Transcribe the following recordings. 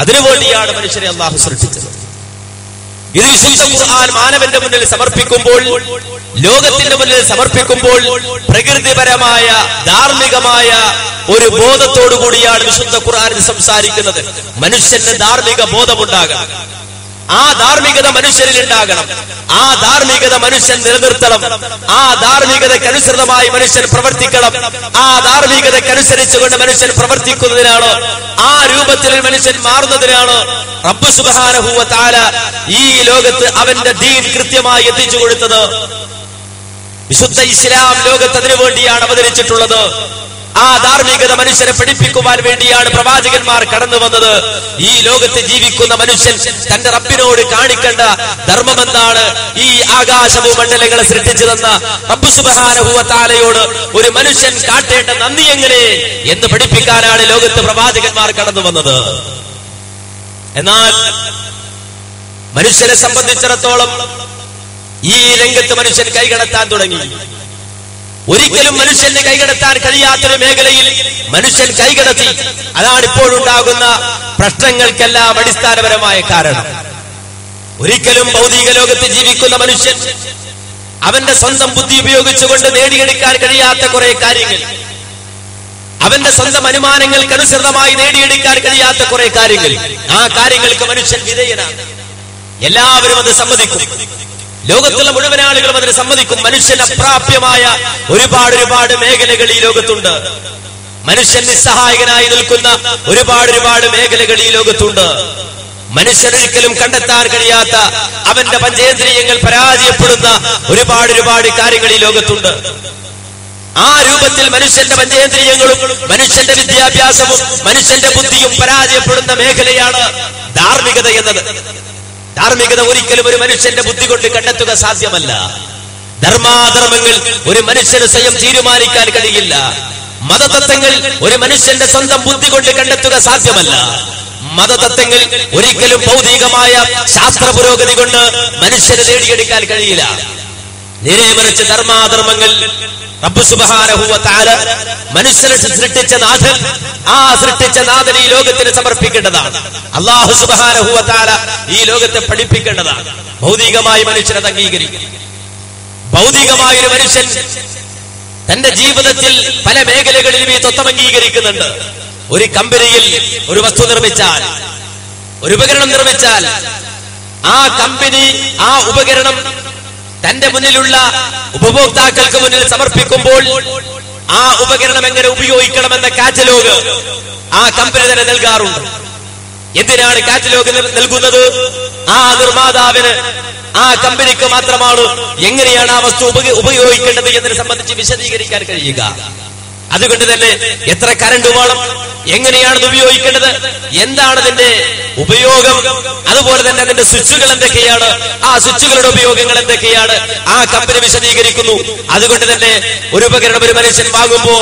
അതിനുവേണ്ടിയാണ് മനുഷ്യരെ അള്ളാഹു സൃഷ്ടിച്ചത്. ഇത് വിശുദ്ധ ഖുർആൻ മാനവന്റെ മുന്നിൽ സമർപ്പിക്കുമ്പോൾ, ലോകത്തിന്റെ മുന്നിൽ സമർപ്പിക്കുമ്പോൾ പ്രകൃതിപരമായ ധാർമ്മികമായ ഒരു ബോധത്തോടു കൂടിയാണ് വിശുദ്ധ ഖുർആനിൽ സംസാരിക്കുന്നത്. മനുഷ്യന് ധാർമ്മിക ബോധമുണ്ടാകണം. ആ ധാർമ്മികത മനുഷ്യരിൽ ഉണ്ടാകണം. ആ ധാർമ്മികത മനുഷ്യൻ നിലനിർത്തണം. ആ ധാർമ്മികതയ്ക്കനുസൃതമായി മനുഷ്യൻ പ്രവർത്തിക്കണം. ആ ധാർമ്മികതയ്ക്കനുസരിച്ചുകൊണ്ട് മനുഷ്യൻ പ്രവർത്തിക്കുന്നതിനാണ്, ആ രൂപത്തിൽ മനുഷ്യൻ മാറുന്നതിനാണ് റബ്ബ് സുബ്ഹാനഹു വ തആല ഈ ലോകത്ത് അവന്റെ ദീൻ കൃത്യമായി എത്തിച്ചു കൊടുത്തത്. വിശുദ്ധ ഇസ്ലാം ലോകത്ത് അതിനു വേണ്ടിയാണ് അവതരിച്ചിട്ടുള്ളത്. ആ ധാർമ്മികത മനുഷ്യരെ പഠിപ്പിക്കുവാൻ വേണ്ടിയാണ് പ്രവാചകന്മാർ കടന്നു വന്നത്. ഈ ലോകത്ത് ജീവിക്കുന്ന മനുഷ്യൻ തന്റെ റബ്ബിനോട് കാണിക്കേണ്ട ധർമ്മം എന്താണ്, ഈ ആകാശഭൂമണ്ഡലങ്ങളെ സൃഷ്ടിച്ചു തന്ന റബ്ബ് സുബ്ഹാനഹു വ തആലയോട് ഒരു മനുഷ്യൻ കാട്ടേണ്ട നന്ദി എങ്ങനെ എന്ന് പഠിപ്പിക്കാനാണ് ലോകത്ത് പ്രവാചകന്മാർ കടന്നു വന്നത്. എന്നാൽ മനുഷ്യനെ സംബന്ധിച്ചിടത്തോളം ഈ രംഗത്ത് മനുഷ്യൻ കൈകടത്താൻ തുടങ്ങി. ഒരിക്കലും മനുഷ്യന് കൈകടത്താൻ കഴിയാത്തൊരു മേഖലയിൽ മനുഷ്യൻ കൈകടത്തി. അതാണ് ഇപ്പോഴുണ്ടാകുന്ന പ്രശ്നങ്ങൾക്കെല്ലാം അടിസ്ഥാനപരമായ കാരണം. ഒരിക്കലും ഭൗതിക ലോകത്ത് ജീവിക്കുന്ന മനുഷ്യൻ അവന്റെ സ്വന്തം ബുദ്ധി ഉപയോഗിച്ചുകൊണ്ട് നേടിയെടുക്കാൻ കഴിയാത്ത കുറെ കാര്യങ്ങൾ, അവന്റെ സ്വന്തം അനുമാനങ്ങൾക്കനുസൃതമായി നേടിയെടുക്കാൻ കഴിയാത്ത കുറെ കാര്യങ്ങൾ, ആ കാര്യങ്ങൾക്ക് മനുഷ്യൻ വിധേയനാണ്. എല്ലാവരും അത് സമ്മതിക്കും. ലോകത്തുള്ള മുഴുവൻ ആളുകളും അതിന് സമ്മതിക്കും. മനുഷ്യൻ അപ്രാപ്യമായ ഒരുപാട് മേഖലകൾ ഈ ലോകത്തുണ്ട്. മനുഷ്യൻ നിസ്സഹായകനായി നിൽക്കുന്ന ഒരുപാട് മേഖലകൾ ഈ ലോകത്തുണ്ട്. മനുഷ്യനൊരിക്കലും കണ്ടെത്താൻ കഴിയാത്ത, അവന്റെ പഞ്ചേന്ദ്രിയങ്ങൾ പരാജയപ്പെടുന്ന ഒരുപാട് കാര്യങ്ങൾ ഈ ലോകത്തുണ്ട്. ആ രൂപത്തിൽ മനുഷ്യന്റെ പഞ്ചേന്ദ്രിയങ്ങളും മനുഷ്യന്റെ വിദ്യാഭ്യാസവും മനുഷ്യന്റെ ബുദ്ധിയും പരാജയപ്പെടുന്ന മേഖലയാണ് ധാർമ്മികത എന്നത്. ധാർമ്മികത ഒരിക്കലും ഒരു മനുഷ്യന്റെ ബുദ്ധി കൊണ്ട് കണ്ടെത്തുക സാധ്യമല്ല. ധർമാധർമ്മങ്ങൾ ഒരു മനുഷ്യന് സ്വയം തീരുമാനിക്കാൻ കഴിയില്ല. മതതത്വങ്ങൾ ഒരു മനുഷ്യന്റെ സ്വന്തം ബുദ്ധി കൊണ്ട് കണ്ടെത്തുക സാധ്യമല്ല. മതതത്വങ്ങൾ ഒരിക്കലും ഭൗതികമായ ശാസ്ത്ര പുരോഗതി കൊണ്ട് മനുഷ്യന് നേടിയെടുക്കാൻ കഴിയില്ല. നേരെ മറിച്ച് ധർമാധർമ്മങ്ങൾ റബ്ബ് സുബ്ഹാനഹു വ തആല മനുഷ്യനെ സൃഷ്ടിച്ച നാഥൻ, ആ സൃഷ്ടിച്ച നാഥൻ ഈ ലോകത്തിന് സമർപ്പിക്കേണ്ടതാണ്. അല്ലാഹു സുബ്ഹാനഹു വ തആല ഈ ലോകത്തെ പഠിപ്പിക്കേണ്ടതാണ്. ഭൗതികമായി മനുഷ്യനെ അംഗീകരിക്കും. ഭൗതികമായ ഒരു മനുഷ്യൻ തന്റെ ജീവിതത്തിൽ പല മേഖലകളിലും ഈ തത്വം അംഗീകരിക്കുന്നുണ്ട്. ഒരു കമ്പനിയിൽ ഒരു വസ്തു നിർമ്മിച്ചാൽ, ഒരു ഉപകരണം നിർമ്മിച്ചാൽ, ആ കമ്പനി ആ ഉപകരണം തന്റെ മുന്നിലുള്ള ഉപഭോക്താക്കൾക്ക് മുന്നിൽ സമർപ്പിക്കുമ്പോൾ ആ ഉപകരണം എങ്ങനെ ഉപയോഗിക്കണമെന്ന കാറ്റലോഗ് ആ കമ്പനി തന്നെ നൽകാറുണ്ട്. എന്തിനാണ് കാറ്റലോഗ് നൽകുന്നത്? ആ നിർമ്മാതാവിന്, ആ കമ്പനിക്ക് മാത്രമാണ് എങ്ങനെയാണ് ആ വസ്തു ഉപയോഗിക്കേണ്ടത് എന്നതിനെ സംബന്ധിച്ച് വിശദീകരിക്കാൻ കഴിയുക. അതുകൊണ്ട് തന്നെ എത്ര കറണ്ട് വേണം, എങ്ങനെയാണത് ഉപയോഗിക്കേണ്ടത്, എന്താണ് അതിന്റെ ഉപയോഗം, അതുപോലെ തന്നെ അതിന്റെ സ്വിച്ചുകൾ എന്തൊക്കെയാണ്, ആ സ്വിച്ചുകളുടെ ഉപയോഗങ്ങൾ എന്തൊക്കെയാണ്, ആ കമ്പനി വിശദീകരിക്കുന്നു. അതുകൊണ്ട് തന്നെ ഒരു ഉപകരണം ഒരു മനുഷ്യൻ വാങ്ങുമ്പോ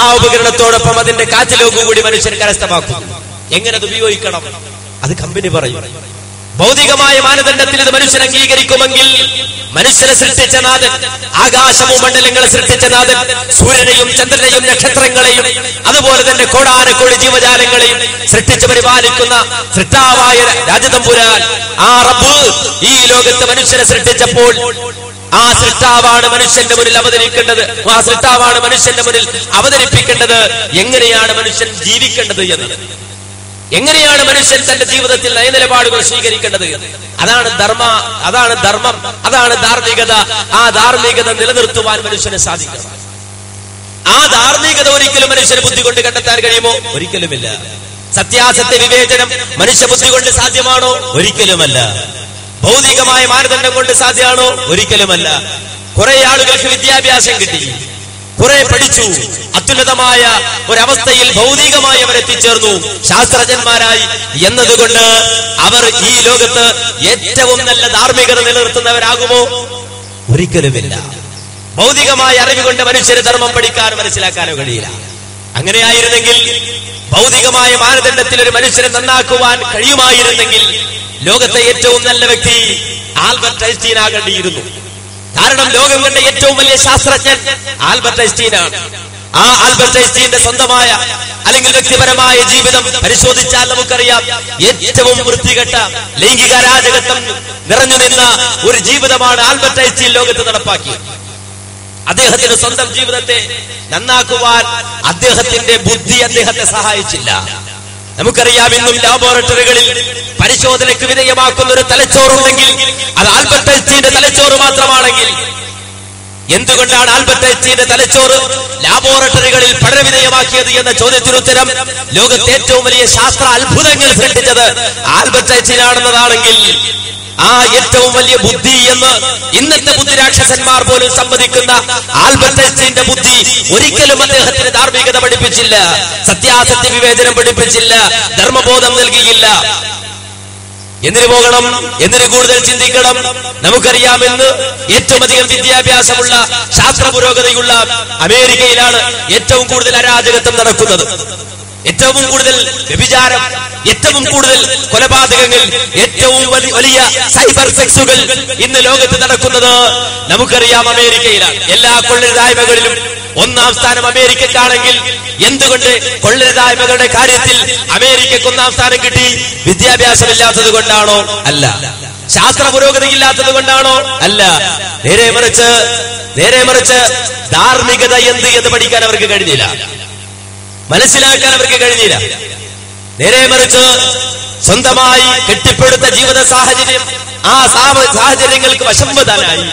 ആ ഉപകരണത്തോടൊപ്പം അതിന്റെ കാറ്റലോഗ് കൂടി മനുഷ്യൻ കരസ്ഥമാക്കും. എങ്ങനെ അത് ഉപയോഗിക്കണം അത് കമ്പനി പറയും. ഭൗതികമായ മാനദണ്ഡത്തിൽ ഇത് മനുഷ്യൻ അംഗീകരിക്കുമെങ്കിൽ മനുഷ്യനെ സൃഷ്ടിച്ച നാഥൻ, ആകാശഭൂമണ്ഡലങ്ങളെ സൃഷ്ടിച്ച നാഥൻ, സൂര്യനെയും ചന്ദ്രനെയും നക്ഷത്രങ്ങളെയും അതുപോലെ തന്നെ കോടാനക്കോടി ജീവജാലങ്ങളെയും സൃഷ്ടിച്ചു പരിപാലിക്കുന്ന സൃഷ്ടാവായ രാജതമ്പുരാൻ, ആ റബ്ബ് ഈ ലോകത്ത് മനുഷ്യനെ സൃഷ്ടിച്ചപ്പോൾ ആ സൃഷ്ടാവാണ് മനുഷ്യന്റെ മുന്നിൽ അവതരിക്കേണ്ടത്. ആ സൃഷ്ടാവാണ് മനുഷ്യന്റെ മുന്നിൽ അവതരിപ്പിക്കേണ്ടത് എങ്ങനെയാണ് മനുഷ്യൻ ജീവിക്കേണ്ടത് എന്നത്, എങ്ങനെയാണ് മനുഷ്യൻ തന്റെ ജീവിതത്തിൽ നയനിലപാടുകൾ സ്വീകരിക്കേണ്ടത്. അതാണ് ധർമ്മം, അതാണ് ധാർമ്മികത. ആ ധാർമ്മികത നിലനിർത്തുവാൻ മനുഷ്യന് സാധിക്കണം. ആ ധാർമ്മികത ഒരിക്കലും മനുഷ്യന് ബുദ്ധി കൊണ്ട് കണ്ടെത്താൻ കഴിയുമോ? ഒരിക്കലുമില്ല. സത്യാസത്യ വിവേചനം മനുഷ്യ ബുദ്ധി കൊണ്ട് സാധ്യമാണോ? ഒരിക്കലുമല്ല. ഭൗതികമായ മാനദണ്ഡം കൊണ്ട് സാധ്യമാണോ? ഒരിക്കലുമല്ല. കുറെ ആളുകൾക്ക് വിദ്യാഭ്യാസം കിട്ടി, കുറെ പഠിച്ചു, അത്യുന്നതമായ ഒരവസ്ഥയിൽ ഭൗതികമായി അവർ എത്തിച്ചേർന്നു, ശാസ്ത്രജ്ഞന്മാരായി എന്നതുകൊണ്ട് അവർ ഈ ലോകത്ത് ഏറ്റവും നല്ല ധാർമ്മികത നിലനിർത്തുന്നവരാകുമോ? ഒരിക്കലുമില്ല. ഭൗതികമായ അറിവ് കൊണ്ട് മനുഷ്യന് ധർമ്മം പഠിക്കാനോ മനസ്സിലാക്കാനോ കഴിയില്ല. അങ്ങനെയായിരുന്നെങ്കിൽ, ഭൗതികമായ മാനദണ്ഡത്തിൽ ഒരു മനുഷ്യനെ നന്നാക്കുവാൻ കഴിയുമായിരുന്നെങ്കിൽ ലോകത്തെ ഏറ്റവും നല്ല വ്യക്തി ആൽബർട്ട് ഐൻസ്റ്റീൻ ആകേണ്ടിയിരുന്നു. കാരണം ലോകം കണ്ട ഏറ്റവും വലിയ ശാസ്ത്രജ്ഞൻ ആൽബർട്ട് ഐൻസ്റ്റീനാണ്. ആ ആൽബർട്ട് ഐൻസ്റ്റീന്റെ സ്വന്തമായ അല്ലെങ്കിൽ വ്യക്തിപരമായ ജീവിതം പരിശോധിച്ചാൽ നമുക്കറിയാം, ഏറ്റവും വൃത്തികെട്ട ലൈംഗിക അരാജകത്വം നിറഞ്ഞു നിന്ന ഒരു ജീവിതമാണ് ആൽബർട്ട് ഐൻസ്റ്റീൻ ലോകത്ത് നടപ്പാക്കിയത്. അദ്ദേഹത്തിന്റെ സ്വന്തം ജീവിതത്തെ നന്നാക്കുവാൻ അദ്ദേഹത്തിന്റെ ബുദ്ധി അദ്ദേഹത്തെ സഹായിച്ചില്ല. നമുക്കറിയാം, ഇന്നും ലാബോറട്ടറികളിൽ പരിശോധനയ്ക്ക് വിധേയമാക്കുന്ന ഒരു തലച്ചോറുണ്ടെങ്കിൽ അത് ആൽബർട്ട് ഐൻസ്റ്റീന്റെ തലച്ചോറ് മാത്രമാണെങ്കിൽ, എന്തുകൊണ്ടാണ് ആൽബർട്ട് ഐൻസ്റ്റീന്റെ തലച്ചോറ് ലാബോറട്ടറികളിൽ പഠനവിധേയമാക്കിയത് എന്ന ചോദ്യത്തിന് ഉത്തരം, ലോകത്തെ ഏറ്റവും വലിയ ശാസ്ത്ര അത്ഭുതങ്ങൾ സൃഷ്ടിച്ചത് ആൽബർട്ട് ഐൻസ്റ്റീൻ ആണെന്നതാണെങ്കിൽ, ആ ഏറ്റവും വലിയ ബുദ്ധി എന്ന് ഇന്നത്തെ ബുദ്ധിരാക്ഷസന്മാർ പോലും സമ്മതിക്കുന്ന ആൽബർട്ട് ഐൻസ്റ്റീന്റെ ബുദ്ധി ഒരിക്കലും അദ്ദേഹത്തിന് ധാർമ്മികത പഠിപ്പിച്ചില്ല, സത്യാസത്യ വിവേചനം പഠിപ്പിച്ചില്ല, ധർമ്മബോധം നൽകിയില്ല. എന്തിനു പോകണം, എന്തിനു കൂടുതൽ ചിന്തിക്കണം? നമുക്കറിയാമെന്ന് ഏറ്റവും അധികം വിദ്യാഭ്യാസമുള്ള ശാസ്ത്ര പുരോഗതിയുള്ള അമേരിക്കയിലാണ് ഏറ്റവും കൂടുതൽ അരാജകത്വം നടക്കുന്നത്, ഏറ്റവും കൂടുതൽ വ്യഭിചാരം, ഏറ്റവും കൂടുതൽ കൊലപാതകങ്ങൾ, ഏറ്റവും വലിയ സൈബർ സെക്സുകൾ ഇന്ന് ലോകത്ത് നടക്കുന്നത് നമുക്കറിയാം അമേരിക്കയിലാണ്. എല്ലാ കൊള്ളരുതായ്മകളിലും ഒന്നാം സ്ഥാനം അമേരിക്കക്കാണെങ്കിൽ എന്തുകൊണ്ട് കൊള്ളരുതായ്മകളുടെ കാര്യത്തിൽ അമേരിക്കക്ക് ഒന്നാം സ്ഥാനം കിട്ടി? വിദ്യാഭ്യാസമില്ലാത്തത് കൊണ്ടാണോ? അല്ല. ശാസ്ത്ര പുരോഗതി ഇല്ലാത്തത് കൊണ്ടാണോ? അല്ല. നേരെ മറിച്ച് ധാർമ്മികത എന്ന് പഠിക്കാൻ അവർക്ക് കഴിഞ്ഞില്ല, മനസ്സിലാക്കാൻ അവർക്ക് കഴിഞ്ഞില്ല. നേരെ മറിച്ച് സ്വന്തമായി കെട്ടിപ്പടുത്ത ജീവിത സാഹചര്യം, ആ സാഹചര്യങ്ങൾക്ക് വശംവദനായി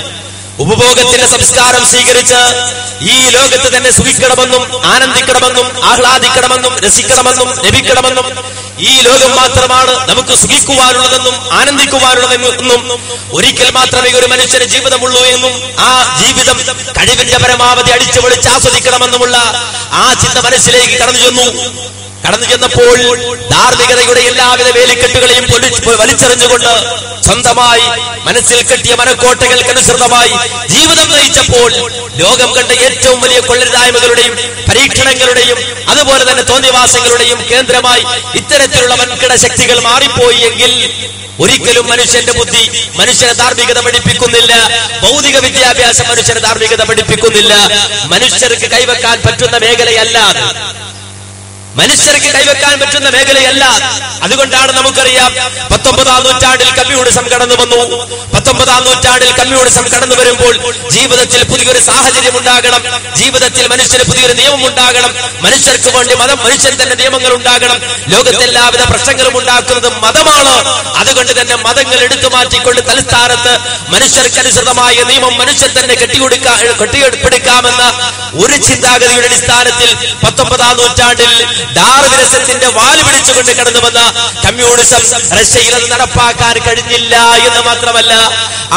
ഉപഭോഗത്തിന്റെ സംസ്കാരം സ്വീകരിച്ച് ഈ ലോകത്ത് തന്നെ സുഖിക്കണമെന്നും ആനന്ദിക്കണമെന്നും ആഹ്ലാദിക്കണമെന്നും രസിക്കണമെന്നും ലഭിക്കണമെന്നും ഈ ലോകം മാത്രമാണ് നമുക്ക് സുഖിക്കുവാനുള്ളതെന്നും ആനന്ദിക്കുവാനുള്ളതെന്നും ഒരിക്കൽ മാത്രമേ ഒരു മനുഷ്യന് ജീവിതമുള്ളൂ എന്നും ആ ജീവിതം കഴിവിന്റെ പരമാവധി അടിച്ചു പൊളിച്ച് ആസ്വദിക്കണമെന്നുമുള്ള ആ ചിന്ത മനസ്സിലേക്ക് കടന്നു ചെന്നപ്പോൾ ധാർമ്മികതയുടെ എല്ലാവിധ വേലിക്കെട്ടുകളെയും വലിച്ചെറിഞ്ഞുകൊണ്ട് സ്വന്തമായി മനസ്സിൽ കെട്ടിയ മനക്കോട്ടകൾക്കനുസൃതമായി ജീവിതം നയിച്ചപ്പോൾ ലോകം കണ്ട ഏറ്റവും വലിയ കൊള്ളരുതായ്മകളുടെയും പരീക്ഷണങ്ങളുടെയും അതുപോലെ തന്നെ തോന്നിവാസങ്ങളുടെയും കേന്ദ്രമായി ഇത്തരത്തിലുള്ള വൻകിട ശക്തികൾ മാറിപ്പോയി എങ്കിൽ ഒരിക്കലും മനുഷ്യന്റെ ബുദ്ധി മനുഷ്യനെ ധാർമ്മികത പഠിപ്പിക്കുന്നില്ല, ഭൗതിക വിദ്യാഭ്യാസം മനുഷ്യനെ ധാർമ്മികത പഠിപ്പിക്കുന്നില്ല. മനുഷ്യർക്ക് കൈവെക്കാൻ പറ്റുന്ന മേഖലയല്ല, മനുഷ്യർക്ക് കൈവെക്കാൻ പറ്റുന്ന മേഖലയല്ല. അതുകൊണ്ടാണ് നമുക്കറിയാം 19ാം നൂറ്റാണ്ടിൽ കമ്മ്യൂണിസം കടന്നു വന്നു. 19ാം നൂറ്റാണ്ടിൽ കമ്മ്യൂണിസം കടന്നു വരുമ്പോൾ ജീവിതത്തിൽ പുതിയൊരു സാഹചര്യം ഉണ്ടാകണം, ജീവിതത്തിൽ മനുഷ്യന് പുതിയൊരു നിയമം ഉണ്ടാകണം, മനുഷ്യർക്ക് വേണ്ടി മനുഷ്യൻ തന്നെ നിയമങ്ങൾ ഉണ്ടാകണം. ലോകത്തെ എല്ലാവിധ പ്രശ്നങ്ങളും ഉണ്ടാക്കുന്നത് മതമാണ്. അതുകൊണ്ട് തന്നെ മതങ്ങൾ എടുത്തു മാറ്റിക്കൊണ്ട് തലസ്ഥാനത്ത് മനുഷ്യർക്കനുസൃതമായ നിയമം മനുഷ്യൻ തന്നെ കെട്ടിയെടുക്കാമെന്ന ഒരു ചിന്താഗതിയുടെ അടിസ്ഥാനത്തിൽ 19ാം നൂറ്റാണ്ടിൽ ഡാർവിനിസത്തിന്റെ വാല് പിടിച്ചുകൊണ്ട് കടന്നു വന്ന കമ്മ്യൂണിസം റഷ്യയിൽ അത് നടപ്പാക്കാൻ കഴിഞ്ഞില്ല എന്ന് മാത്രമല്ല,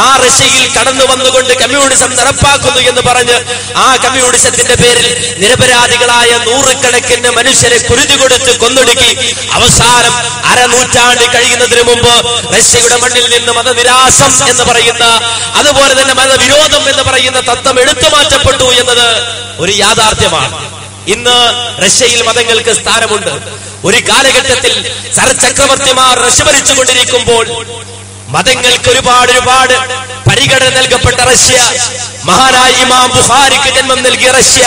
ആ റഷ്യയിൽ കടന്നു വന്നുകൊണ്ട് കമ്മ്യൂണിസം നടപ്പാക്കുന്നു എന്ന് പറഞ്ഞ് ആ കമ്മ്യൂണിസത്തിന്റെ പേരിൽ നിരപരാധികളായ നൂറുകണക്കിന് മനുഷ്യരെ കുരുതി കൊടുത്ത് കൊന്നൊടുക്കി അവസാനം അരനൂറ്റാണ്ട് കഴിയുന്നതിന് മുമ്പ് റഷ്യയുടെ മണ്ണിൽ നിന്ന് മതനിരാസം എന്ന് പറയുന്ന അതുപോലെ തന്നെ മതവിരോധം എന്ന് പറയുന്ന തത്വം എടുത്തു മാറ്റപ്പെട്ടു എന്നത് ഒരു യാഥാർത്ഥ്യമാണ്. ഇന്ന് റഷ്യയിൽ മതങ്ങൾക്ക് സ്ഥാനമുണ്ട്. ഒരു കാലഘട്ടത്തിൽ ചക്രവർത്തിമാർ റഷ്യ ഭരിച്ചുകൊണ്ടിരിക്കുമ്പോൾ മതങ്ങൾക്ക് ഒരുപാട് പരിഗണന നൽകപ്പെട്ട റഷ്യ, മഹാനായ ഇമാം ബുഖാരിക്ക് ജന്മം നൽകിയ റഷ്യ,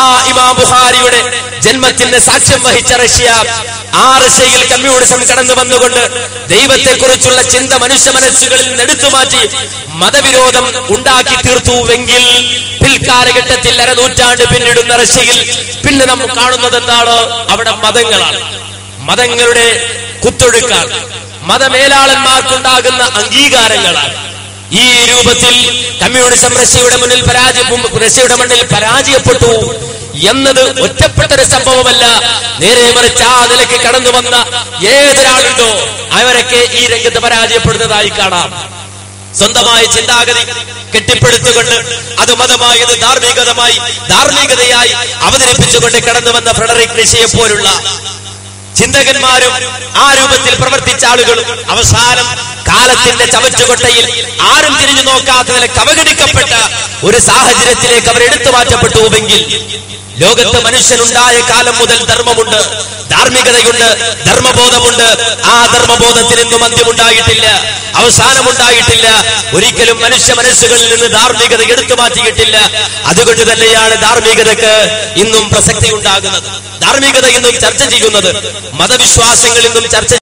ആ ഇമാം ബുഖാരിയുടെ ജന്മത്തിന് സാക്ഷ്യം വഹിച്ച റഷ്യ, ആ റഷ്യയിൽ കമ്മ്യൂണിസം കടന്നു വന്നുകൊണ്ട് ദൈവത്തെക്കുറിച്ചുള്ള ചിന്ത മനുഷ്യ മനസ്സുകളിൽ നിന്ന് എടുത്തുമാറ്റി മതവിരോധം ഉണ്ടാക്കി തീർത്തുവെങ്കിൽ പിൽക്കാലഘട്ടത്തിൽ അരനൂറ്റാണ്ട് പിന്നിടുന്ന റഷ്യയിൽ പിന്നെ നമ്മൾ കാണുന്നത് എന്താണ്? അവിടെ മതങ്ങളാണ്, മതങ്ങളുടെ കുത്തൊഴുക്കാണ്, മതമേലാളന്മാർക്കുണ്ടാകുന്ന അംഗീകാരങ്ങളാണ്. ഈ രൂപത്തിൽ കമ്മ്യൂണിസം റഷ്യയുടെ മണ്ണിൽ പരാജയപ്പെട്ടു എന്നത് ഒറ്റപ്പെട്ടൊരു സംഭവമല്ല. നേരെ മറിച്ച് ആ നിലയ്ക്ക് കടന്നു വന്ന ഏതൊരാളുണ്ടോ അവരൊക്കെ ഈ രംഗത്ത് പരാജയപ്പെടുന്നതായി കാണാം. സ്വന്തമായ ചിന്താഗതി കെട്ടിപ്പടുത്തുകൊണ്ട് അത് മതമായത് ധാർമ്മികതയായി അവതരിപ്പിച്ചുകൊണ്ട് കടന്നു വന്ന ഫ്രെഡറിക് നീഷയെ പോലുള്ള ചിന്തകന്മാരും ആ രൂപത്തിൽ പ്രവർത്തിച്ച ആളുകളും അവസാനം കാലത്തിന്റെ ചവറ്റുകൊട്ടയിൽ ആരും തിരിഞ്ഞു നോക്കാത്ത നിലക്ക് അവഗണിക്കപ്പെട്ട ഒരു സാഹചര്യത്തിലേക്ക് അവർ എടുത്തു മാറ്റപ്പെട്ടുവെങ്കിൽ, ലോകത്ത് മനുഷ്യനുണ്ടായ കാലം മുതൽ ധർമ്മമുണ്ട്, ധാർമ്മികതയുണ്ട്, ധർമ്മബോധമുണ്ട്. ആ ധർമ്മബോധത്തിന് ഇന്നും അന്ത്യമുണ്ടായിട്ടില്ല, അവസാനമുണ്ടായിട്ടില്ല. ഒരിക്കലും മനുഷ്യ മനസ്സുകളിൽ നിന്ന് ധാർമ്മികത എടുത്തു മാറ്റിയിട്ടില്ല. അതുകൊണ്ട് തന്നെയാണ് ധാർമ്മികതക്ക് ഇന്നും പ്രസക്തി ഉണ്ടാകുന്നത്, ധാർമ്മികത ഇന്നും ചർച്ച ചെയ്യുന്നത്, മതവിശ്വാസങ്ങൾ ഇന്നും ചർച്ച